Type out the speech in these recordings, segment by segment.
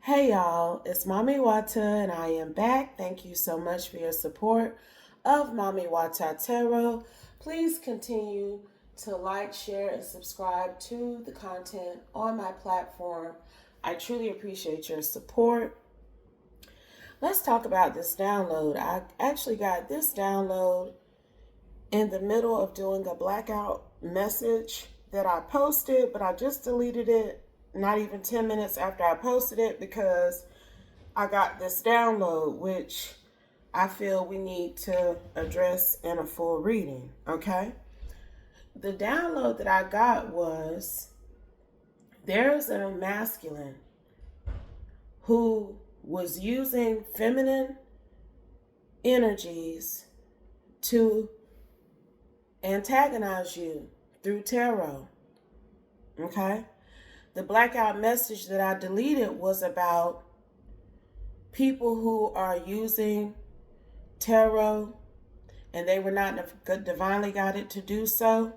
Hey y'all, it's Mami Wata and I am back. Thank you so much for your support of Mami Wata Tarot. Please continue to like, share, and subscribe to the content on my platform. I truly appreciate your support. Let's talk about this download. I actually got this download in the middle of doing a blackout message that I posted, but I just deleted it not even 10 minutes after I posted it because I got this download, which I feel we need to address in a full reading, okay? The download that I got was there's a masculine who was using feminine energies to antagonize you through tarot, okay? The blackout message that I deleted was about people who are using tarot and they were not divinely guided to do so.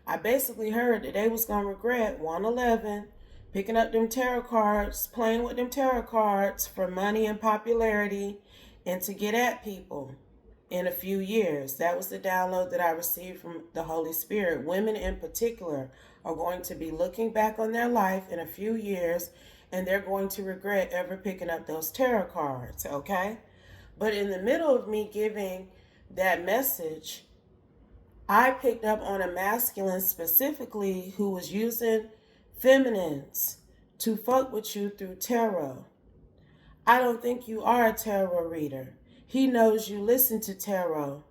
I basically heard that they was going to regret 111 picking up them tarot cards, playing with them tarot cards for money and popularity and to get at people in a few years. That was the download that I received from the Holy Spirit. Women in particular are going to be looking back on their life in a few years and they're going to regret ever picking up those tarot cards, okay? But in the middle of me giving that message, I picked up on a masculine specifically who was using feminines to fuck with you through tarot. I don't think you are a tarot reader. He knows you listen to tarot,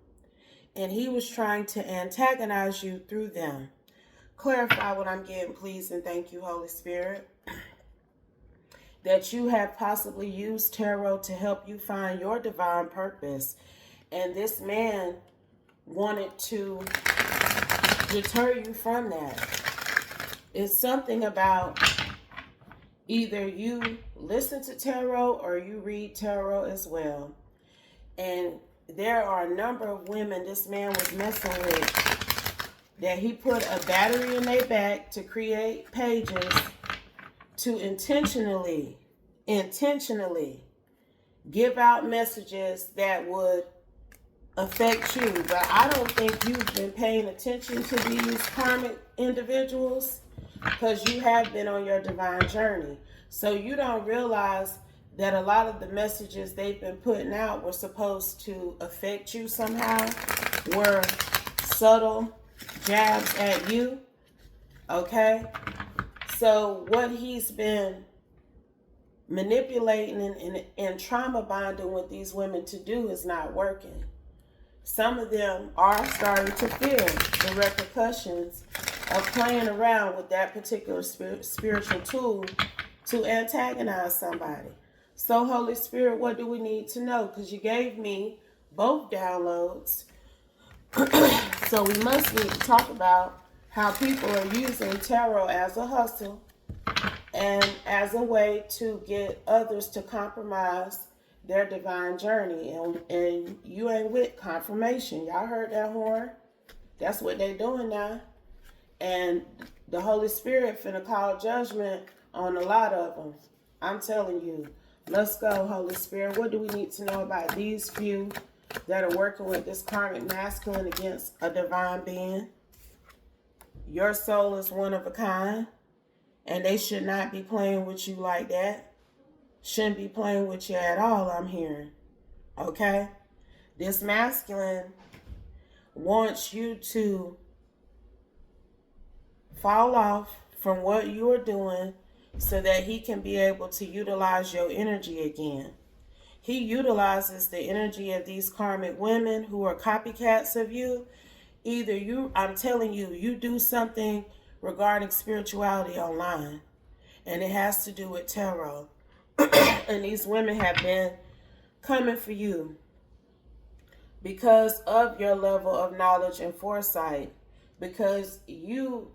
and he was trying to antagonize you through them. Clarify what I'm getting, please, and thank you, Holy Spirit. That you have possibly used tarot to help you find your divine purpose, and this man wanted to deter you from that. It's something about either you listen to tarot or you read tarot as well. And there are a number of women this man was messing with that he put a battery in their back to create pages to intentionally give out messages that would affect you. But I don't think you've been paying attention to these karmic individuals because you have been on your divine journey. So you don't realize that a lot of the messages they've been putting out were supposed to affect you somehow, were subtle jabs at you, okay? So what he's been manipulating and trauma bonding with these women to do is not working. Some of them are starting to feel the repercussions of playing around with that particular spiritual tool to antagonize somebody. So, Holy Spirit, what do we need to know? Because you gave me both downloads. So we must need to talk about how people are using tarot as a hustle and as a way to get others to compromise their divine journey. And you ain't with confirmation. Y'all heard that horn? That's what they doing now. And the Holy Spirit finna call judgment on a lot of them. I'm telling you. Let's go, Holy Spirit. What do we need to know about these few that are working with this karmic masculine against a divine being? Your soul is one of a kind, and they should not be playing with you like that. Shouldn't be playing with you at all, I'm hearing. Okay? This masculine wants you to fall off from what you are doing so that he can be able to utilize your energy again. He utilizes the energy of these karmic women who are copycats of you. Either you, I'm telling you, you do something regarding spirituality online, and it has to do with tarot. And these women have been coming for you because of your level of knowledge and foresight, because you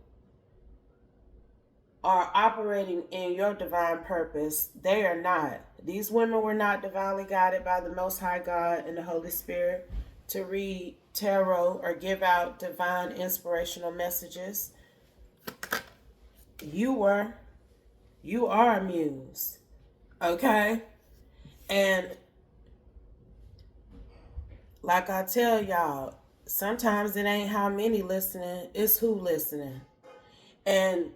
are operating in your divine purpose. They are not. These women were not divinely guided by the Most High God and the Holy Spirit to read tarot or give out divine inspirational messages. You are a muse. Okay? And like I tell y'all, sometimes it ain't how many listening, it's who listening. And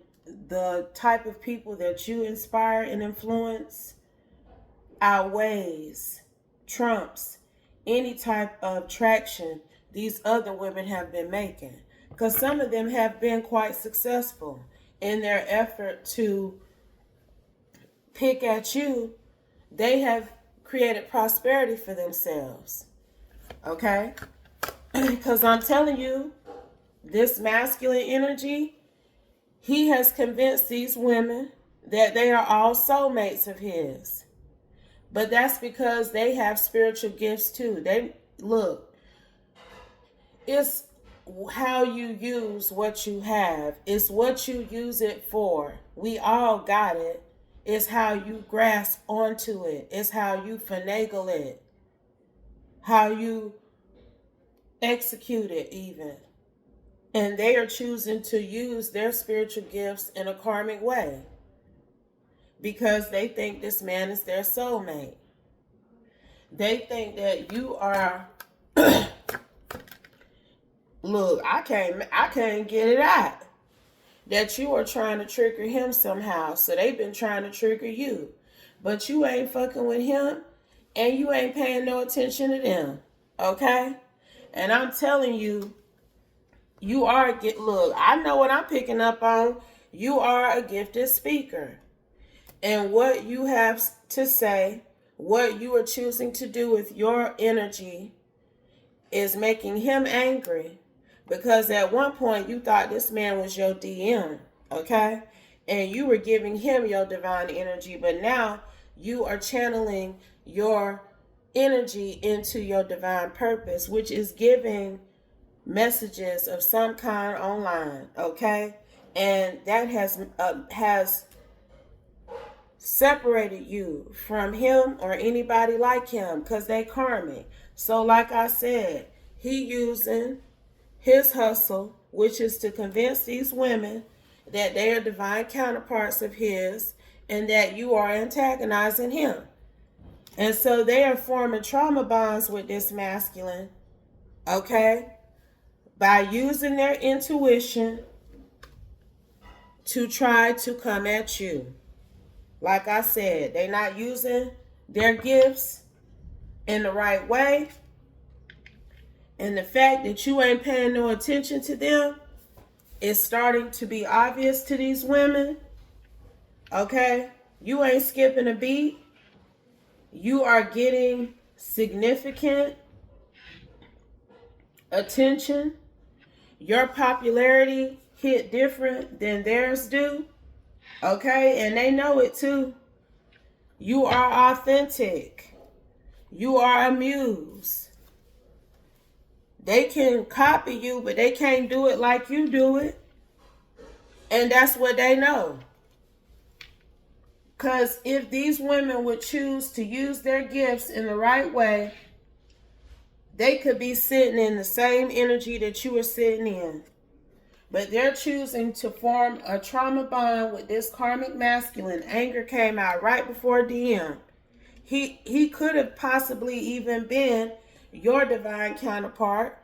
the type of people that you inspire and influence outweighs, trumps any type of traction these other women have been making. Because some of them have been quite successful in their effort to pick at you. They have created prosperity for themselves. Okay? Because I'm telling you, this masculine energy, he has convinced these women that they are all soulmates of his. But that's because they have spiritual gifts too. They look, it's how you use what you have. It's what you use it for. We all got it. It's how you grasp onto it. It's how you finagle it. How you execute it even. And they are choosing to use their spiritual gifts in a karmic way because they think this man is their soulmate. They think that you are look, I can't get it out. That you are trying to trigger him somehow. So they've been trying to trigger you. But you ain't fucking with him and you ain't paying no attention to them. Okay? And I'm telling you, you are look, I know what I'm picking up on. You are a gifted speaker. And what you have to say, what you are choosing to do with your energy is making him angry. Because at one point you thought this man was your DM, okay? And you were giving him your divine energy, but now you are channeling your energy into your divine purpose, which is giving messages of some kind online, okay? And that has separated you from him or anybody like him because they karmic. So like I said, he using his hustle, which is to convince these women that they are divine counterparts of his and that you are antagonizing him. And so they are forming trauma bonds with this masculine, okay, by using their intuition to try to come at you. Like I said, they're not using their gifts in the right way. And the fact that you ain't paying no attention to them is starting to be obvious to these women. Okay? You ain't skipping a beat. You are getting significant attention. Your popularity hit different than theirs do. Okay? And they know it too. You are authentic. You are a muse. They can copy you, but they can't do it like you do it. And that's what they know. Because if these women would choose to use their gifts in the right way, they could be sitting in the same energy that you are sitting in. But they're choosing to form a trauma bond with this karmic masculine. Anger came out right before DM. He could have possibly even been your divine counterpart,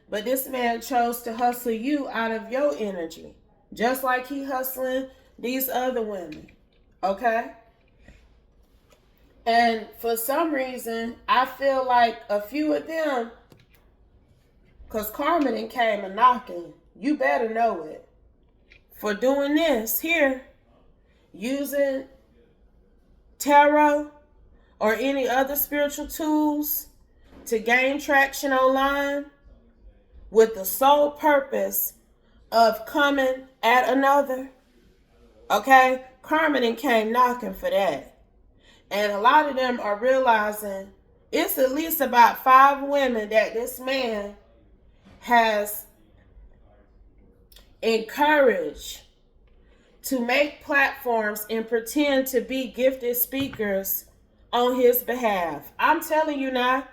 but this man chose to hustle you out of your energy, just like he hustling these other women, okay? And for some reason, I feel like a few of them, because Carmen came a knocking, you better know it, for doing this here, using tarot or any other spiritual tools to gain traction online with the sole purpose of coming at another. Okay? Carmen came knocking for that. And a lot of them are realizing it's at least about 5 women that this man has encouraged to make platforms and pretend to be gifted speakers on his behalf. I'm telling you now,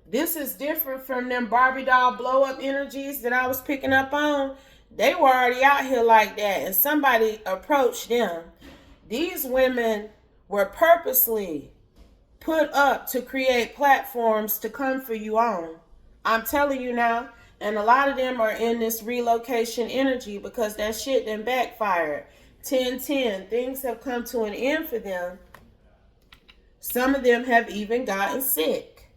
this is different from them Barbie doll blow up energies that I was picking up on. They were already out here like that and somebody approached them. These women were purposely put up to create platforms to come for you on. I'm telling you now. And a lot of them are in this relocation energy because that shit done backfired. 10-10. Things have come to an end for them. Some of them have even gotten sick.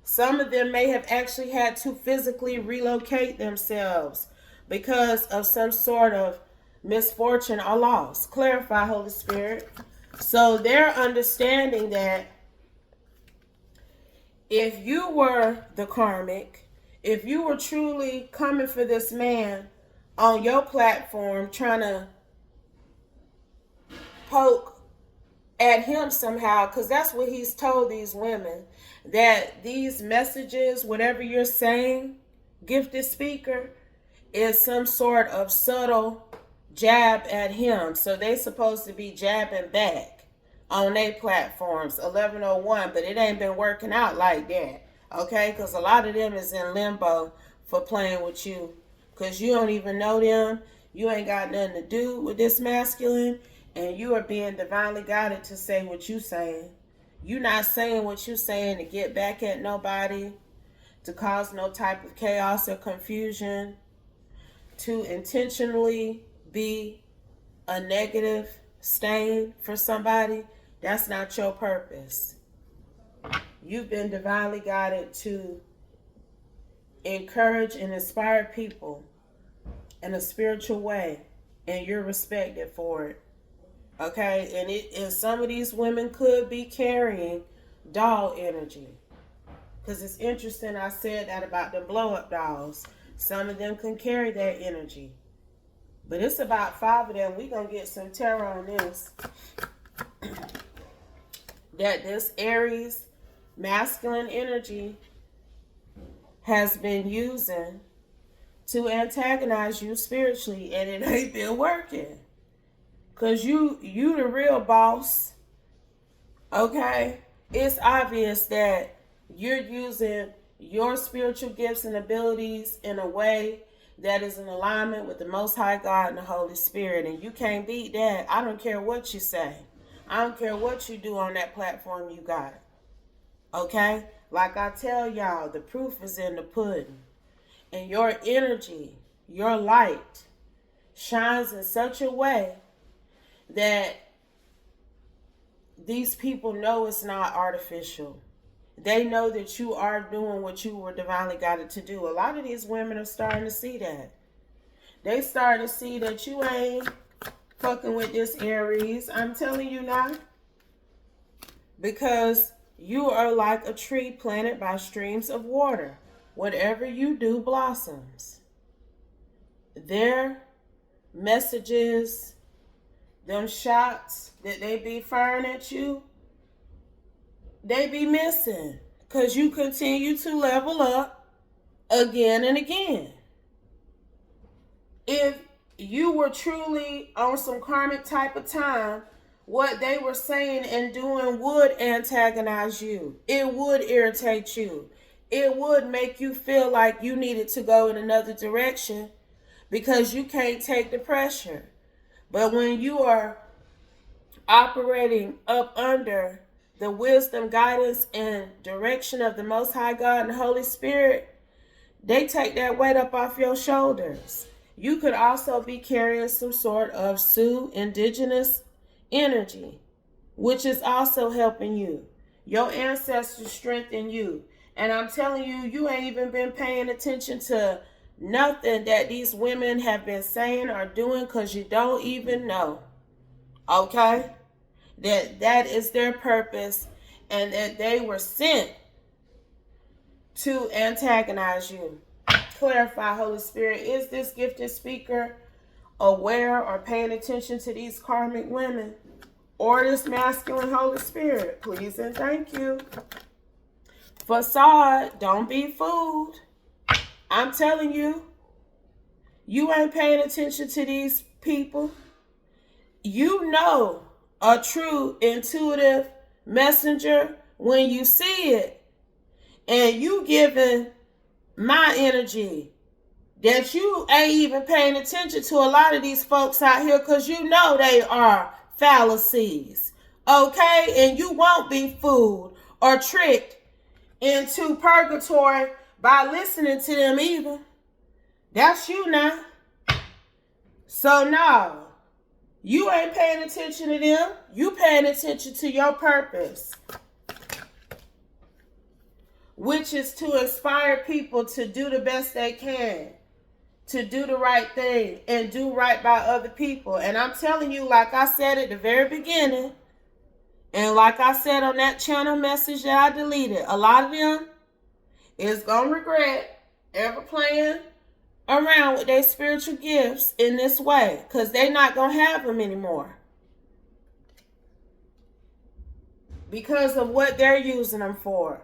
Some of them may have actually had to physically relocate themselves because of some sort of misfortune or loss. Clarify, Holy Spirit. So they're understanding that if you were the karmic, if you were truly coming for this man on your platform, trying to poke at him somehow, because that's what he's told these women, that these messages, whatever you're saying, gifted speaker, is some sort of subtle jab at him. So they supposed to be jabbing back on their platforms, 1101, but it ain't been working out like that. Okay, because a lot of them is in limbo for playing with you. Because you don't even know them. You ain't got nothing to do with this masculine. And you are being divinely guided to say what you saying. You not saying what you saying to get back at nobody. To cause no type of chaos or confusion. To intentionally be a negative stain for somebody. That's not your purpose. You've been divinely guided to encourage and inspire people in a spiritual way, and you're respected for it. Okay, and some of these women could be carrying doll energy, because it's interesting. I said that about the blow-up dolls. Some of them can carry that energy, but it's about 5 of them. We're gonna get some tarot on this. That this Aries masculine energy has been using to antagonize you spiritually, and it ain't been working. Cause you the real boss. Okay? It's obvious that you're using your spiritual gifts and abilities in a way that is in alignment with the Most High God and the Holy Spirit. And you can't beat that. I don't care what you say. I don't care what you do on that platform you got. Okay? Like I tell y'all, the proof is in the pudding. And your energy, your light, shines in such a way that these people know it's not artificial. They know that you are doing what you were divinely guided to do. A lot of these women are starting to see that. They starting to see that you ain't fucking with this Aries. I'm telling you now. Because you are like a tree planted by streams of water. Whatever you do blossoms. Their messages, them shots that they be firing at you, they be missing. Because you continue to level up again and again. If you were truly on some karmic type of time, what they were saying and doing would antagonize you. It would irritate you. It would make you feel like you needed to go in another direction because you can't take the pressure. But when you are operating up under the wisdom, guidance, and direction of the Most High God and the Holy Spirit, they take that weight up off your shoulders. You could also be carrying some sort of Sioux indigenous energy, which is also helping you. Your ancestors strengthen you. And I'm telling you, you ain't even been paying attention to nothing that these women have been saying or doing because you don't even know. Okay? That is their purpose, and that they were sent to antagonize you. Clarify, Holy Spirit. Is this gifted speaker aware or paying attention to these karmic women or this masculine Holy Spirit? Please and thank you. Facade, don't be fooled. I'm telling you, you ain't paying attention to these people. You know a true intuitive messenger when you see it. And you giving my energy that you ain't even paying attention to a lot of these folks out here because you know they are fallacies. Okay? And you won't be fooled or tricked into purgatory by listening to them either. That's you now. So no, you ain't paying attention to them. You paying attention to your purpose, which is to inspire people to do the best they can, to do the right thing and do right by other people. And I'm telling you, like I said at the very beginning, and like I said on that channel message that I deleted, a lot of them is going to regret ever playing around with their spiritual gifts in this way, because they're not going to have them anymore because of what they're using them for.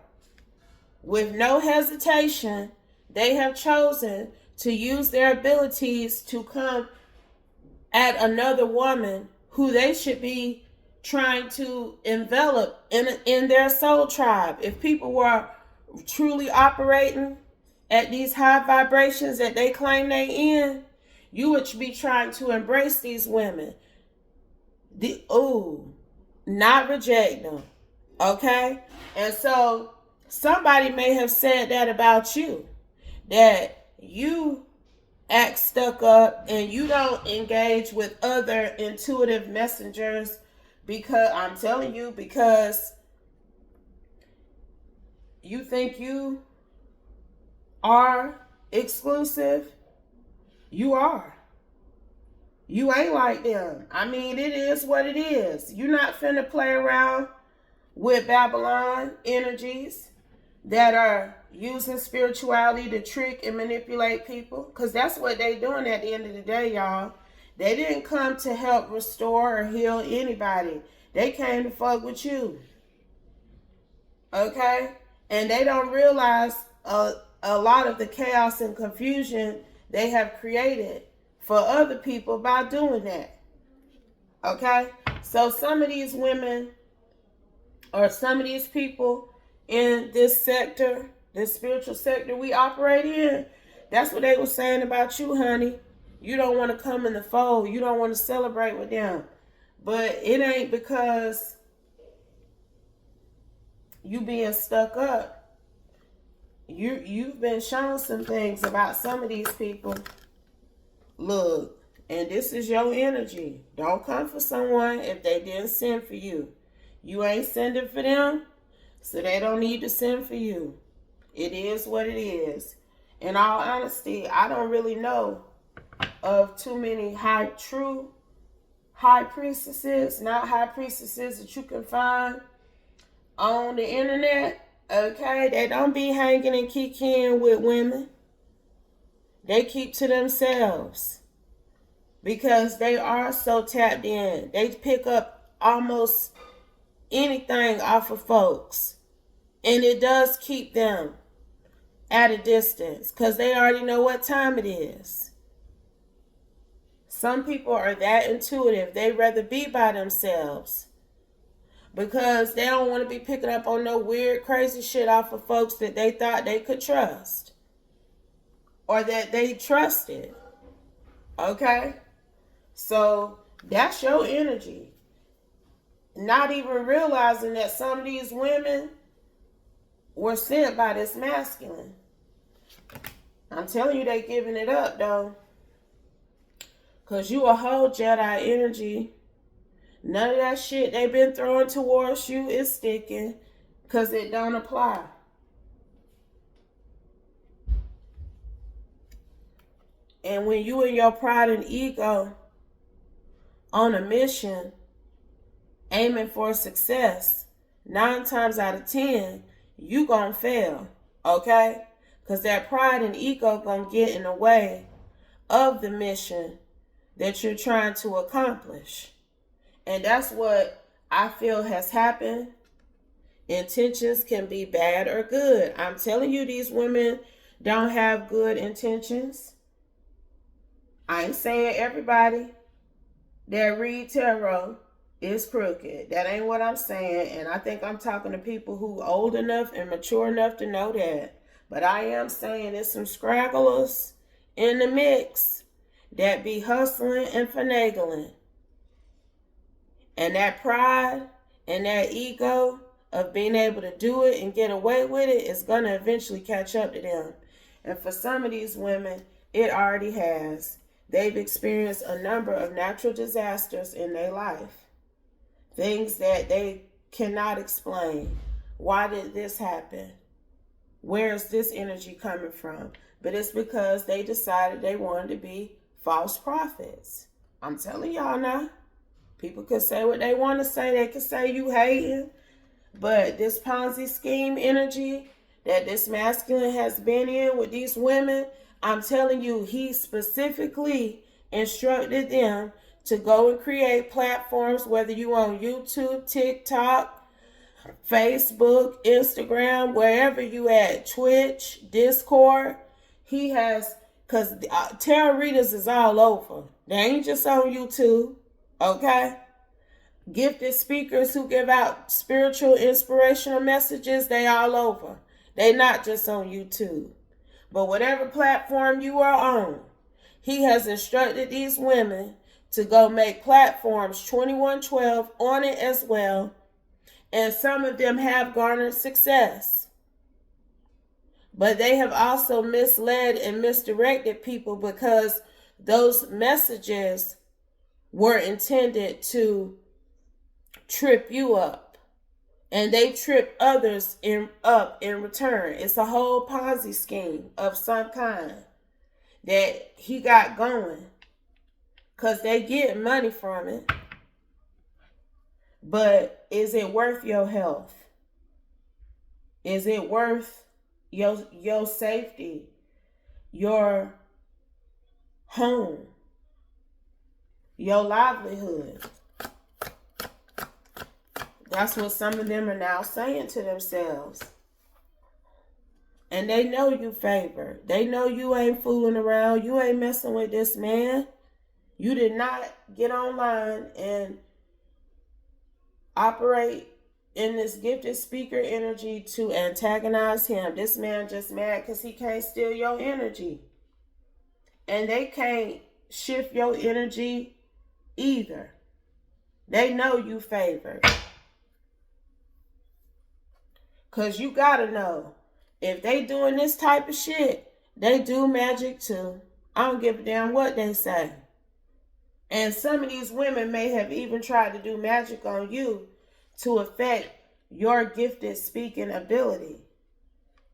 With no hesitation, they have chosen to use their abilities to come at another woman who they should be trying to envelop in their soul tribe. If people were truly operating at these high vibrations that they claim they in, you would be trying to embrace these women. Not reject them. Okay? And so somebody may have said that about you, that you act stuck up and you don't engage with other intuitive messengers, because I'm telling you, because you think you are exclusive. You are. You ain't like them. I mean, it is what it is. You're not finna play around with Babylon energies that are using spirituality to trick and manipulate people, because that's what they doing at the end of the day, y'all. They didn't come to help restore or heal anybody. They came to fuck with you. Okay? And they don't realize a lot of the chaos and confusion they have created for other people by doing that. Okay? So some of these women or some of these people in this sector, this spiritual sector we operate in, that's what they were saying about you, honey. You don't want to come in the fold. You don't want to celebrate with them. But it ain't because you being stuck up. You've been shown some things about some of these people. Look, and this is your energy. Don't come for someone if they didn't send for you. You ain't sending for them, so they don't need to send for you. It is what it is. In all honesty, I don't really know of too many true high priestesses, not high priestesses that you can find on the internet. Okay, they don't be hanging and kicking with women. They keep to themselves because they are so tapped in. They pick up almost anything off of folks, and it does keep them at a distance because they already know what time it is. Some people are that intuitive. They'd rather be by themselves because they don't want to be picking up on no weird, crazy shit off of folks that they thought they could trust or that they trusted. Okay? So that's your energy. Not even realizing that some of these women were sent by this masculine. I'm telling you, they giving it up, though. Because you a whole Jedi energy. None of that shit they been throwing towards you is sticking because it don't apply. And when you and your pride and ego on a mission, aiming for success, 9 times out of 10, you gonna fail, okay? Because that pride and ego gonna get in the way of the mission that you're trying to accomplish. And that's what I feel has happened. Intentions can be bad or good. I'm telling you, these women don't have good intentions. I ain't saying everybody that read tarot is crooked. That ain't what I'm saying. And I think I'm talking to people who old enough and mature enough to know that. But I am saying there's some scragglers in the mix that be hustling and finagling. And that pride And that ego of being able to do it and get away with it is going to eventually catch up to them. And for some of these women, it already has. They've experienced a number of natural disasters in their life. Things that they cannot explain. Why did this happen? Where is this energy coming from? But it's because they decided they wanted to be false prophets. I'm telling y'all now. People could say what they want to say. They could say you hating. But this Ponzi scheme energy that this masculine has been in with these women, I'm telling you, he specifically instructed them to go and create platforms, whether you on YouTube, TikTok, Facebook, Instagram, wherever you at, Twitch, Discord. He has, because tarot readers is all over. They ain't just on YouTube, okay? Gifted speakers who give out spiritual, inspirational messages, they all over. They not just on YouTube. But whatever platform you are on, he has instructed these women to go make platforms 2112 on it as well. And some of them have garnered success. But they have also misled and misdirected people because those messages were intended to trip you up. And they trip others up in return. It's a whole Ponzi scheme of some kind that he got going. Because they get money from it. But is it worth your health? Is it worth your safety? Your home? Your livelihood? That's what some of them are now saying to themselves. And they know you favored. They know you ain't fooling around. You ain't messing with this man. You did not get online and operate in this gifted speaker energy to antagonize him. This man just mad because he can't steal your energy. And they can't shift your energy either. They know you favored. Because you got to know, if they doing this type of shit, they do magic too. I don't give a damn what they say. And some of these women may have even tried to do magic on you to affect your gifted speaking ability.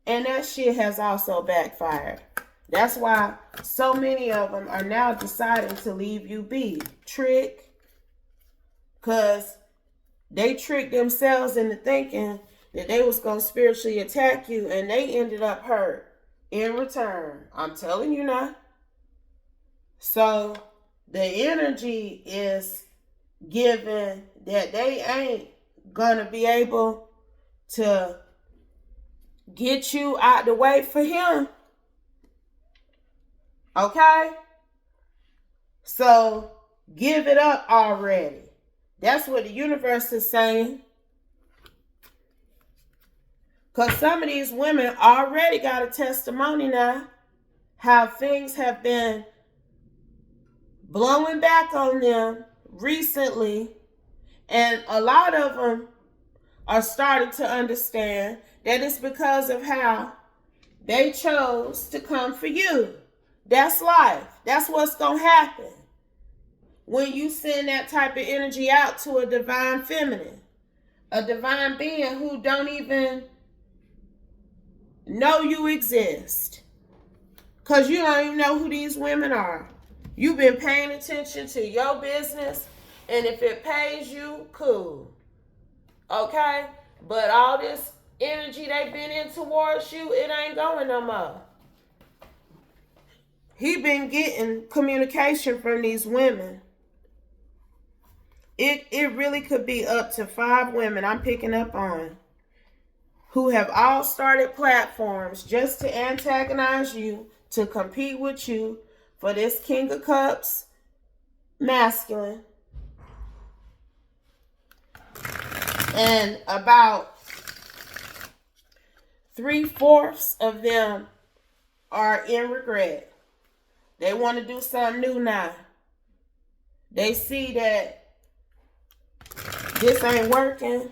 And that shit has also backfired. That's why so many of them are now deciding to leave you be. Trick. Because they tricked themselves into thinking that they was going to spiritually attack you, and they ended up hurt in return. I'm telling you now. So the energy is given that they ain't going to be able to get you out the way for him. Okay? So give it up already. That's what the universe is saying. Because some of these women already got a testimony now. How things have been blowing back on them recently. And a lot of them are starting to understand that it's because of how they chose to come for you. That's life. That's what's going to happen when you send that type of energy out to a divine feminine. A divine being who don't even know you exist. Because you don't even know who these women are. You've been paying attention to your business, and if it pays you, cool. Okay? But all this energy they've been in towards you, it ain't going no more. He been getting communication from these women. It really could be up to 5 women I'm picking up on who have all started platforms just to antagonize you, to compete with you for this King of Cups masculine. And about 3/4 of them are in regret. They want to do something new now. They see that This ain't working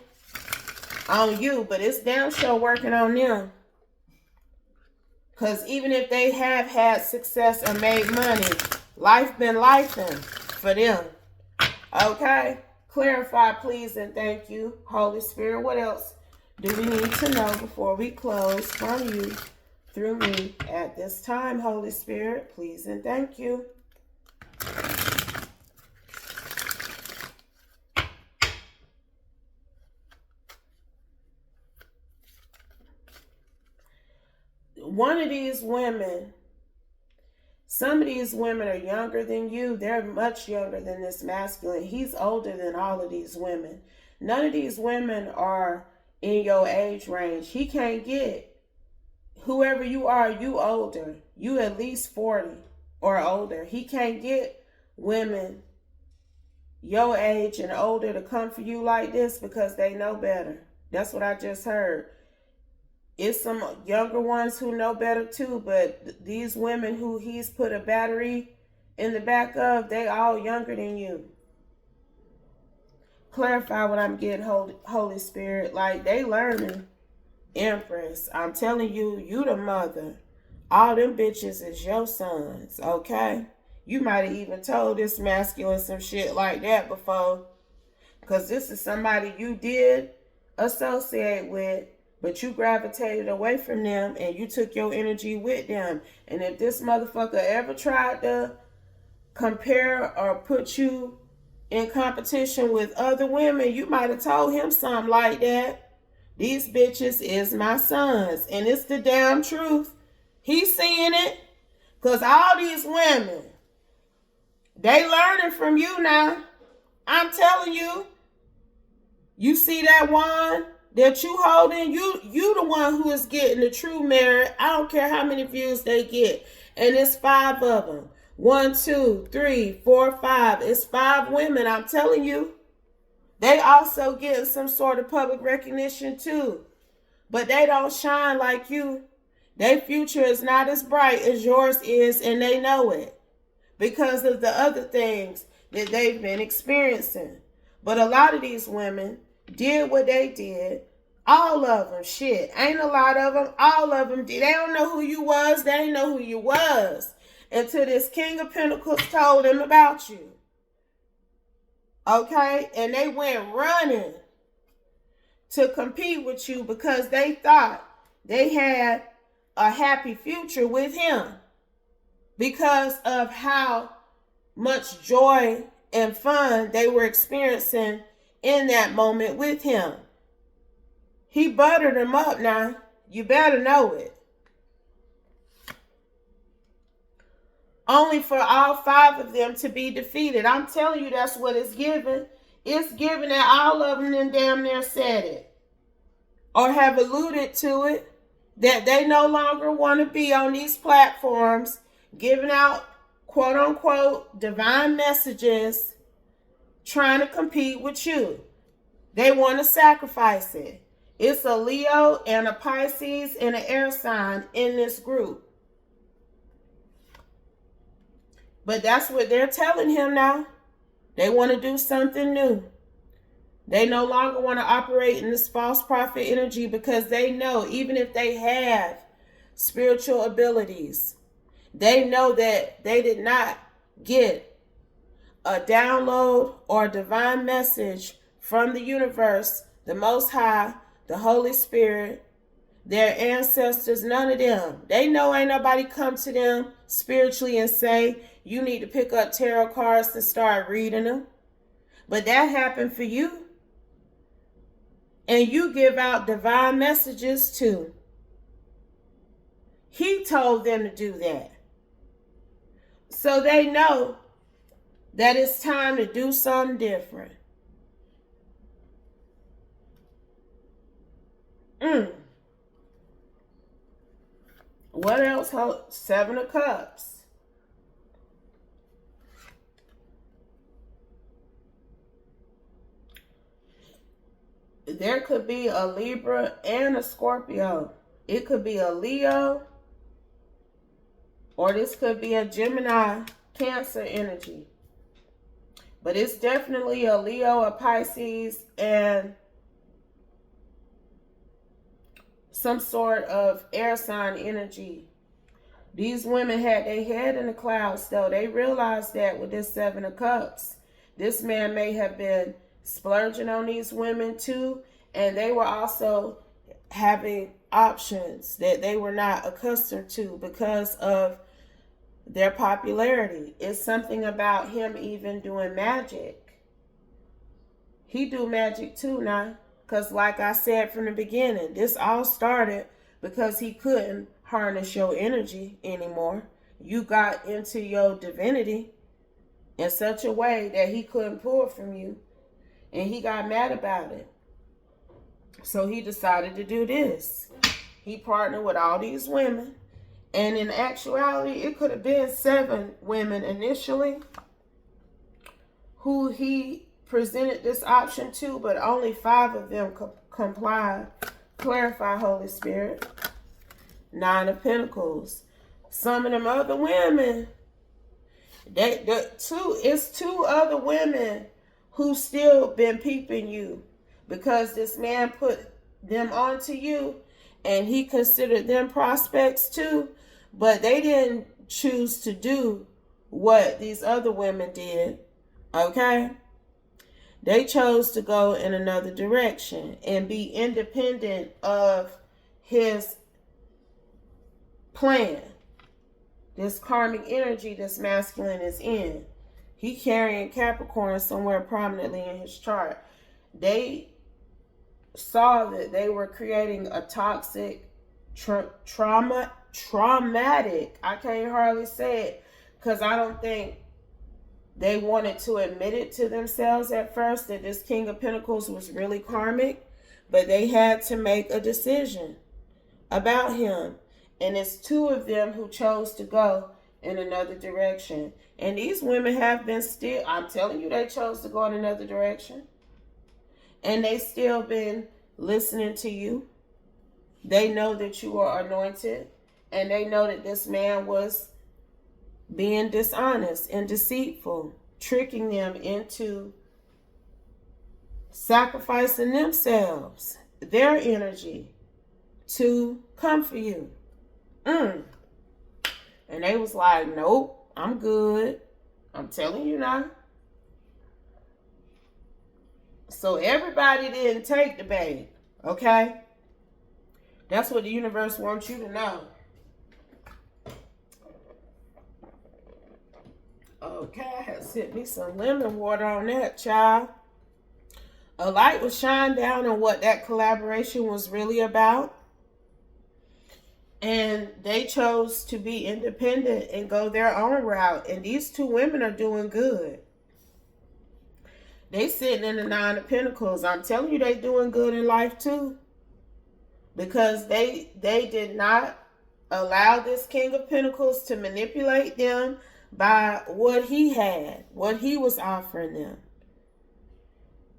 on you, but it's damn sure working on them. Because even if they have had success or made money, life been lifing for them. Okay? Clarify, please, and thank you. Holy Spirit, what else do we need to know before we close from you through me at this time, Holy Spirit? Please and thank you. One of these women, some of these women are younger than you. They're much younger than this masculine. He's older than all of these women. None of these women are in your age range. He can't get whoever you are, you older. You at least 40 or older. He can't get women your age and older to come for you like this because they know better. That's what I just heard. It's some younger ones who know better too, but these women who he's put a battery in the back of, they all younger than you. Clarify what I'm getting, Holy Spirit. Like, they learning, Empress. I'm telling you, you the mother. All them bitches is your sons, okay? You might have even told this masculine some shit like that before. Because this is somebody you did associate with, but you gravitated away from them and you took your energy with them. And if this motherfucker ever tried to compare or put you in competition with other women, you might have told him something like that. These bitches is my sons. And it's the damn truth. He's seeing it. Because all these women, they learning from you now. I'm telling you. You see that wand that you holding? You the one who is getting the true merit. I don't care how many views they get. And it's 5 of them. 1, 2, 3, 4, 5. It's 5 women, I'm telling you. They also getting some sort of public recognition too. But they don't shine like you. Their future is not as bright as yours is, and they know it. Because of the other things that they've been experiencing. But a lot of these women did what they did. All of them, shit. Ain't a lot of them. All of them did. They don't know who you was. They ain't know who you was until this King of Pentacles told them about you. Okay? And they went running to compete with you because they thought they had a happy future with him because of how much joy and fun they were experiencing in that moment with him. He buttered them up now. You better know it. Only for all 5 of them to be defeated. I'm telling you, that's what it's given. It's given that all of them then damn near said it. Or have alluded to it. That they no longer want to be on these platforms giving out quote unquote divine messages trying to compete with you. They want to sacrifice it. It's a Leo and a Pisces and an air sign in this group. But that's what they're telling him now. They want to do something new. They no longer want to operate in this false prophet energy because they know even if they have spiritual abilities, they know that they did not get a download or a divine message from the universe, the Most High, the Holy Spirit, their ancestors, none of them. They know ain't nobody come to them spiritually and say, you need to pick up tarot cards and start reading them. But that happened for you. And you give out divine messages too. He told them to do that. So they know that it's time to do something different. What else? 7 of Cups. There could be a Libra and a Scorpio. It could be a Leo. Or this could be a Gemini, Cancer energy. But it's definitely a Leo, a Pisces, and some sort of air sign energy. These women had their head in the clouds, though. They realized that with this Seven of Cups. This man may have been splurging on these women too, and they were also having options that they were not accustomed to because of their popularity. It's something about him even doing magic. He do magic too now, because like I said from the beginning, this all started because he couldn't harness your energy anymore. You got into your divinity in such a way that he couldn't pull from you, and he got mad about it. So he decided to do this. He partnered with all these women, and in actuality, it could have been 7 women initially who he presented this option to, but only 5 of them complied. Clarify, Holy Spirit. 9 of Pentacles. Some of them other women, it's 2 other women who still been peeping you, because this man put them onto you and he considered them prospects too, but they didn't choose to do what these other women did. Okay? They chose to go in another direction and be independent of his plan. This karmic energy this masculine is in. He carrying Capricorn somewhere prominently in his chart. They saw that they were creating a toxic, traumatic, I can't hardly say it, because I don't think they wanted to admit it to themselves at first that this King of Pentacles was really karmic, but they had to make a decision about him. And it's 2 of them who chose to go in another direction. And these women have been still, I'm telling you, they chose to go in another direction. And they still been listening to you. They know that you are anointed. And they know that this man was being dishonest and deceitful, tricking them into sacrificing themselves, their energy, to come for you. And they was like, nope, I'm good. I'm telling you now. So everybody didn't take the bait, okay? That's what the universe wants you to know. Okay, I had to sip me some lemon water on that, child. A light was shined down on what that collaboration was really about. And they chose to be independent and go their own route. And these 2 women are doing good. They sitting in the 9 of Pentacles. I'm telling you, they doing good in life too. Because they did not allow this King of Pentacles to manipulate them by what he had, what he was offering them.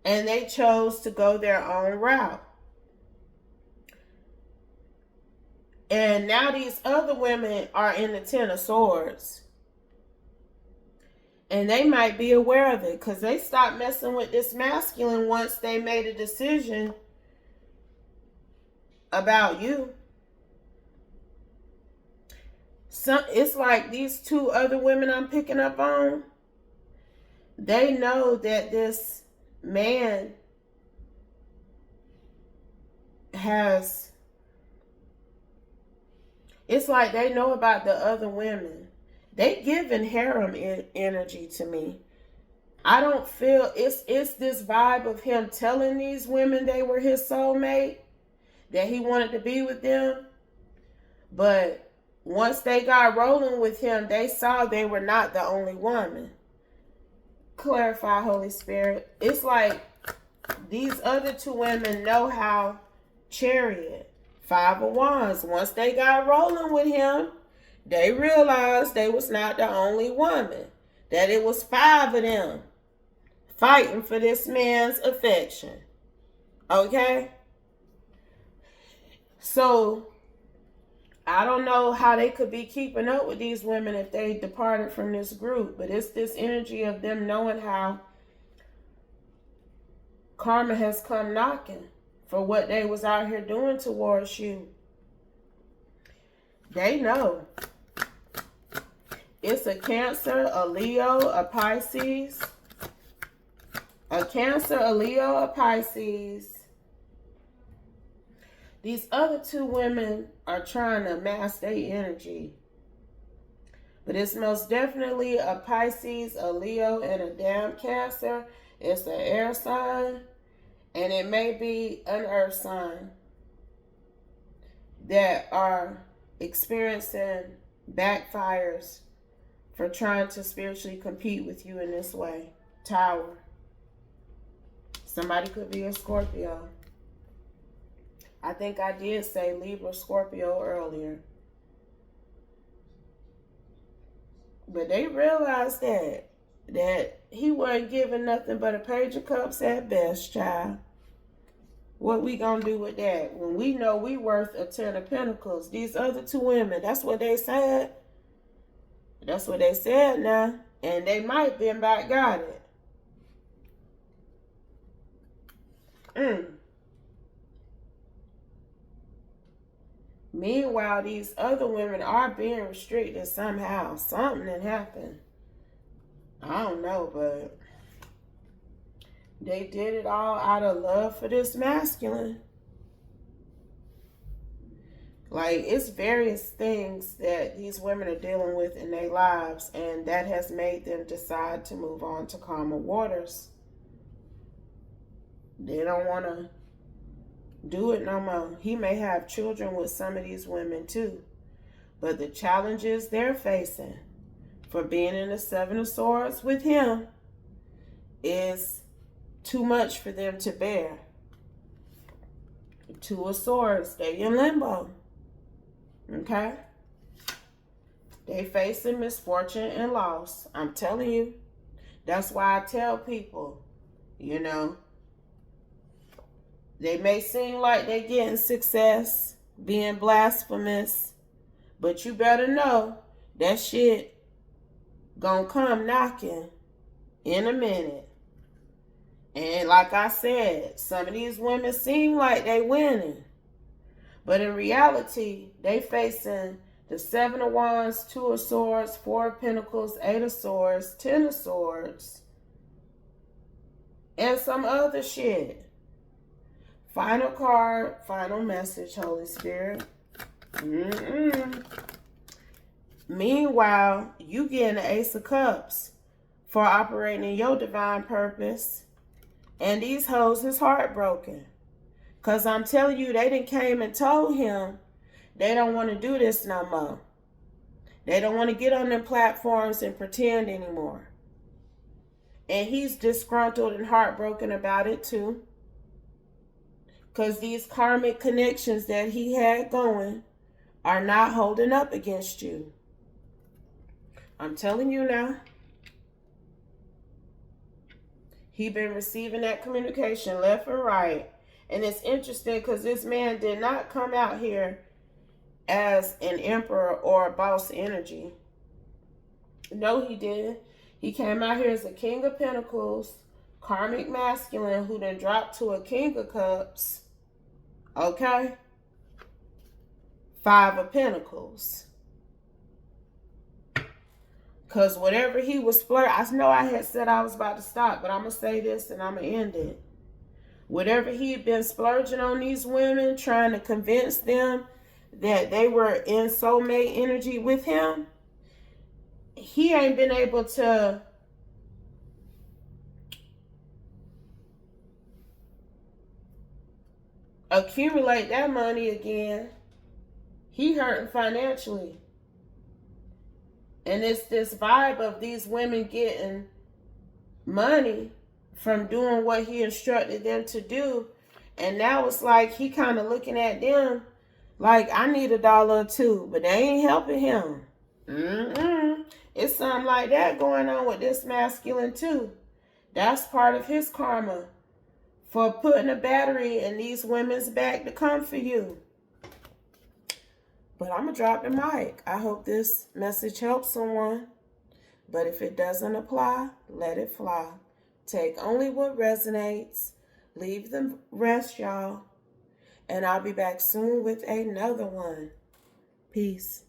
And they chose to go their own route. And now these other women are in the 10 of Swords. And they might be aware of it, because they stopped messing with this masculine once they made a decision about you. It's like these 2 other women I'm picking up on, they know that this man has, it's like they know about the other women. They giving harem energy to me. I don't feel, it's this vibe of him telling these women they were his soulmate, that he wanted to be with them. But once they got rolling with him, they saw they were not the only woman. Clarify, Holy Spirit. It's like these other 2 women know how Chariot, 5 of Wands. Once they got rolling with him, they realized they was not the only woman. That it was 5 of them fighting for this man's affection. Okay? So, I don't know how they could be keeping up with these women if they departed from this group. But it's this energy of them knowing how Karma has come knocking for what they was out here doing towards you. They know. It's a Cancer, a Leo, a Pisces. A Cancer, a Leo, a Pisces. These other two women are trying to mask their energy. But it's most definitely a Pisces, a Leo, and a damn Cancer. It's an air sign. And it may be an earth sign that are experiencing backfires for trying to spiritually compete with you in this way. Tower. Somebody could be a Scorpio. I think I did say Libra, Scorpio earlier. But they realized that he wasn't giving nothing but a page of cups at best, child. What we gonna do with that when we know we worth a 10 of pentacles? These other two women, that's what they said. That's what they said now. And they might been back got it. Meanwhile, these other women are being restricted somehow. Something that happened. I don't know, but they did it all out of love for this masculine. Like, it's various things that these women are dealing with in their lives, and that has made them decide to move on to calmer waters. They don't want to do it no more. He may have children with some of these women too. But the challenges they're facing for being in the Seven of Swords with him is too much for them to bear. Two of Swords, they in limbo. Okay? They facing misfortune and loss. I'm telling you. That's why I tell people, you know, they may seem like they're getting success, being blasphemous, but you better know that shit gonna come knocking in a minute. And like I said, some of these women seem like they winning, but in reality, they facing the Seven of Wands, Two of Swords, Four of Pentacles, Eight of Swords, Ten of Swords, and some other shit. Final card, final message, Holy Spirit. Meanwhile, you getting the Ace of Cups for operating in your divine purpose. And these hoes is heartbroken. Because I'm telling you, they done came and told him they don't want to do this no more. They don't want to get on them platforms and pretend anymore. And he's disgruntled and heartbroken about it too. Because these karmic connections that he had going are not holding up against you. I'm telling you now. He been receiving that communication left and right. And it's interesting because this man did not come out here as an emperor or a boss energy. No, he didn't. He came out here as a King of Pentacles, karmic masculine who then dropped to a King of Cups. Okay? Five of Pentacles. Because whatever he was flirting, I know I had said I was about to stop, but I'm going to say this and I'm going to end it. Whatever he had been splurging on these women, trying to convince them that they were in soulmate energy with him, he ain't been able to accumulate that money again. He hurting financially. And it's this vibe of these women getting money from doing what he instructed them to do. And now it's like he kind of looking at them like, I need $1 or $2, but they ain't helping him. It's something like that going on with this masculine too. That's part of his karma for putting a battery in these women's back to come for you. But I'm going to drop the mic. I hope this message helps someone. But if it doesn't apply, let it fly. Take only what resonates. leave them rest, y'all. And I'll be back soon with another one. Peace.